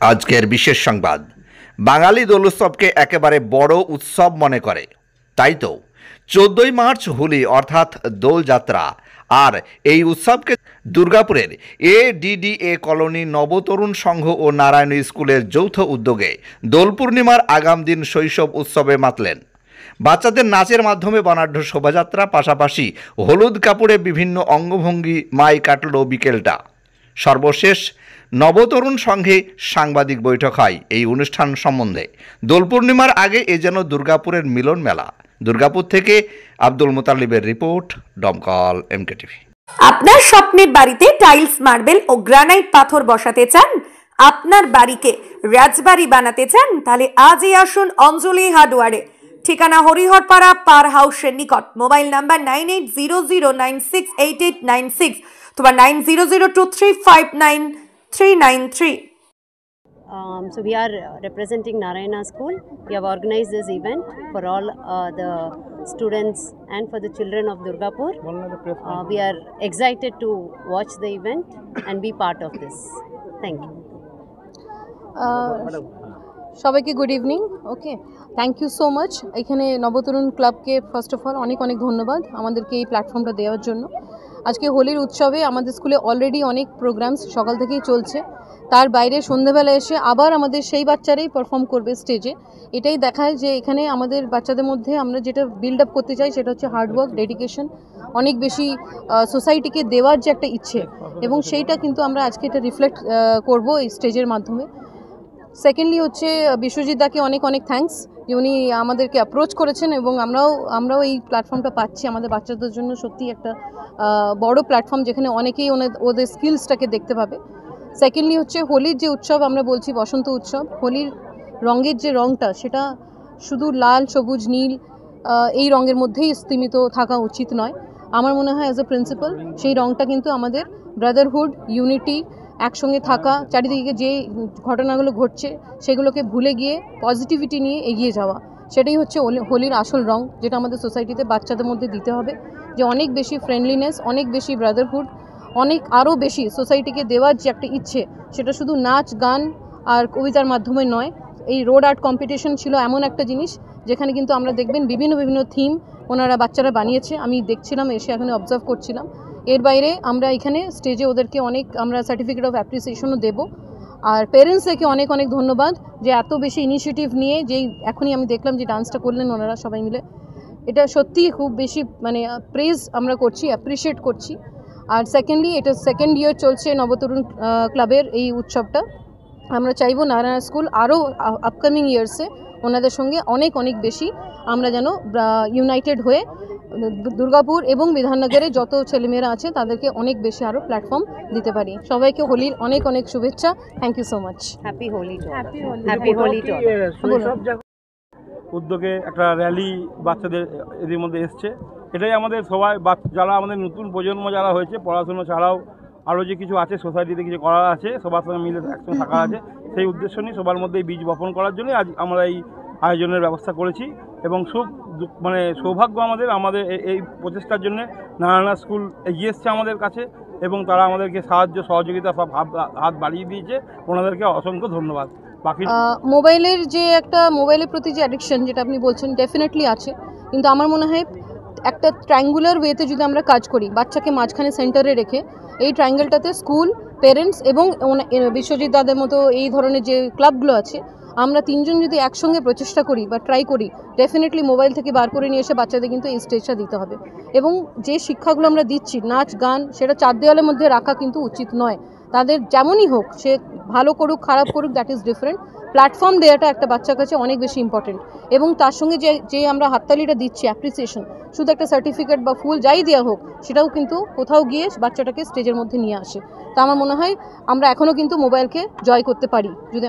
আজকের বিশেষ সংবাদ। বাঙালি দোল উৎসবকে একেবারে বড় উৎসব মনে করে, তাই তো 14ই মার্চ হোলি অর্থাৎ দোলযাত্রা। আর এই উৎসবকে দুর্গাপুরের এডিডিএ কলোনি নবতরুণ সংঘ ও নারায়ণ স্কুলের যৌথ উদ্যোগে দোল পূর্ণিমার আগাম দিন শৈশব উৎসবে মাতলেন। বাচ্চাদের নাচের মাধ্যমে বর্ণাঢ্য শোভাযাত্রা, পাশাপাশি হলুদ কাপড়ে বিভিন্ন অঙ্গভঙ্গি মাই কাটল বিকেলটা। সর্বশেষ নবতরুণ সংঘে সাংবাদিক বৈঠক হয় এই অনুষ্ঠান সম্বন্ধে। দোল পূর্ণিমার আগে এ যেন দুর্গাপুরের মিলন মেলা। দুর্গাপুর থেকে আব্দুল মুতালিবের রিপোর্ট, ডমকল এমকে টিভি। আপনার স্বপ্নের বাড়িতে টাইলস, মার্বেল ও গ্রানাইট পাথর বসাতে চান, আপনার বাড়িকে রাজবাড়ি বানাতে চান, তাহলে আজই আসুন অঞ্জলি হার্ডওয়ারে। ঠিকানা হরিহরপাড়া পার হাউসের নিকট। মোবাইল নাম্বার 9800968896 অথবা 9002359393। So we are representing Narayana School. We have organized this event for all the students and for the children of Durgapur. We are excited to watch the event and be part of this. Thank you. সবাইকে good evening. Okay, thank you so much. এখানে নবতরুণ ক্লাবকে first of all অনেক অনেক ধন্যবাদ আমাদেরকে এই প্ল্যাটফর্মটা দেওয়ার জন্য। আজকে হোলির উৎসবে আমাদের স্কুলে অলরেডি অনেক প্রোগ্রামস সকাল থেকেই চলছে। তার বাইরে সন্ধ্যেবেলা এসে আবার আমাদের সেই বাচ্চারাই পারফর্ম করবে স্টেজে। এটাই দেখায় যে এখানে আমাদের বাচ্চাদের মধ্যে আমরা যেটা বিল্ড আপ করতে চাই সেটা হচ্ছে হার্ডওয়ার্ক, ডেডিকেশন, অনেক বেশি সোসাইটিকে দেওয়ার যে একটা ইচ্ছে, এবং সেইটা কিন্তু আমরা আজকে এটা রিফ্লেক্ট করবো এই স্টেজের মাধ্যমে। সেকেন্ডলি হচ্ছে বিশ্বজিৎ দাকে অনেক অনেক থ্যাঙ্কস, যে উনি আমাদেরকে অ্যাপ্রোচ করেছেন এবং আমরাও এই প্ল্যাটফর্মটা পাচ্ছি আমাদের বাচ্চাদের জন্য। সত্যি একটা বড় প্ল্যাটফর্ম যেখানে অনেকেই ওদের স্কিলসটাকে দেখতে পাবে। সেকেন্ডলি হচ্ছে হোলির যে উৎসব আমরা বলছি, বসন্ত উৎসব, হোলির রঙের যে রঙটা সেটা শুধু লাল, সবুজ, নীল এই রঙের মধ্যেই সীমিত থাকা উচিত নয়। আমার মনে হয় অ্যাজ এ প্রিন্সিপাল সেই রঙটা কিন্তু আমাদের ব্রাদারহুড, ইউনিটি, একসঙ্গে থাকা, চারিদিকে যে ঘটনাগুলো ঘটছে সেগুলোকে ভুলে গিয়ে পজিটিভিটি নিয়ে এগিয়ে যাওয়া, সেটাই হচ্ছে হোলির আসল রং, যেটা আমাদের সোসাইটিতে বাচ্চাদের মধ্যে দিতে হবে। যে অনেক বেশি ফ্রেন্ডলিনেস, অনেক বেশি ব্রাদারহুড, অনেক আরও বেশি সোসাইটিকে দেওয়ার যে একটা ইচ্ছে, সেটা শুধু নাচ, গান আর কবিতার মাধ্যমে নয়। এই রোড আর্ট কম্পিটিশন ছিল এমন একটা জিনিস যেখানে কিন্তু আমরা দেখবেন বিভিন্ন থিম ওনারা বাচ্চারা বানিয়েছে। আমি দেখছিলাম, এসে এখানে অবজার্ভ করছিলাম। এর বাইরে আমরা এখানে স্টেজে ওদেরকে আমরা সার্টিফিকেট অফ অ্যাপ্রিসিয়েশনও দেবো। আর পেরেন্টসদেরকে অনেক অনেক ধন্যবাদ যে এত বেশি ইনিশিয়েটিভ নিয়ে, যেই এখনই আমি দেখলাম যে ডান্সটা করলেন ওনারা সবাই মিলে, এটা সত্যিই খুব বেশি প্রেজ আমরা করছি, অ্যাপ্রিসিয়েট করছি। আর সেকেন্ডলি এটা সেকেন্ড ইয়ার চলছে নবতরুণ ক্লাবের এই উৎসবটা। আমরা চাইবো নারায়ণ স্কুল আরও আপকামিং ইয়ার্সে ওনাদের সঙ্গে অনেক অনেক বেশি আমরা যেন ইউনাইটেড হয়ে দুর্গাপুর এবং বিধাননগরে যত ছেলেমেয়েরা আছে তাদেরকে অনেক বেশি আরও প্ল্যাটফর্ম দিতে পারি। সবাইকে হোলির অনেক অনেক শুভেচ্ছা। Thank you so much. Happy Holi to উদ্যোগে একটা র্যালি বাচ্চাদের এদের মধ্যে এসছে। এটাই আমাদের সবাই যারা আমাদের নতুন প্রজন্ম যারা হয়েছে, পড়াশুনো ছাড়াও আরও যে কিছু আছে সোসাইটিতে কিছু করার আছে, সবার সঙ্গে মিলে একসঙ্গে থাকা আছে, সেই উদ্দেশ্য নিয়ে সবার মধ্যে বীজ বপন করার জন্য আজ আমরা এই আয়োজনের ব্যবস্থা করেছি। এবং সৌভাগ্য আমাদের এই প্রচেষ্টার জন্য নারায়ণা স্কুল এগিয়ে এসছে আমাদের কাছে, এবং তারা আমাদেরকে সাহায্য সহযোগিতা সব হাত বাড়িয়ে দিয়েছে। ওনাদেরকে অসংখ্য ধন্যবাদ। বাকি মোবাইলের যে একটা মোবাইলের প্রতি যে অ্যাডিকশন যেটা আপনি বলছেন, ডেফিনেটলি আছে, কিন্তু আমার মনে হয় একটা ট্রায়াঙ্গুলার ওয়েতে যদি আমরা কাজ করি, বাচ্চাকে মাঝখানে সেন্টারে রেখে, এই ট্রায়াঙ্গেলটাতে স্কুল, পেরেন্টস এবং বিশ্বজিৎ দাদের মতো এই ধরনের যে ক্লাবগুলো আছে, আমরা তিনজন যদি একসঙ্গে প্রচেষ্টা করি বা ট্রাই করি, ডেফিনেটলি মোবাইল থেকে বার করে নিয়ে এসে বাচ্চাদের কিন্তু এই স্টেজটা দিতে হবে। এবং যে শিক্ষাগুলো আমরা দিচ্ছি, নাচ, গান, সেটা চার দেওয়ালের মধ্যে রাখা কিন্তু উচিত নয়। তাদের যেমনই হোক, সে ভালো করুক খারাপ করুক, দ্যাট ইজ ডিফারেন্ট। প্ল্যাটফর্ম দেওয়াটা একটা বাচ্চার কাছে অনেক বেশি ইম্পর্টেন্ট। এবং তার সঙ্গে যে আমরা হাততালিটা দিচ্ছি, অ্যাপ্রিসিয়েশন, শুধু একটা সার্টিফিকেট বা ফুল যাই দেওয়া হোক, সেটাও কিন্তু কোথাও গিয়ে বাচ্চাটাকে স্টেজের মধ্যে নিয়ে আসে। তা আমার মনে হয় আমরা এখনও কিন্তু মোবাইলকে জয় করতে পারি যদি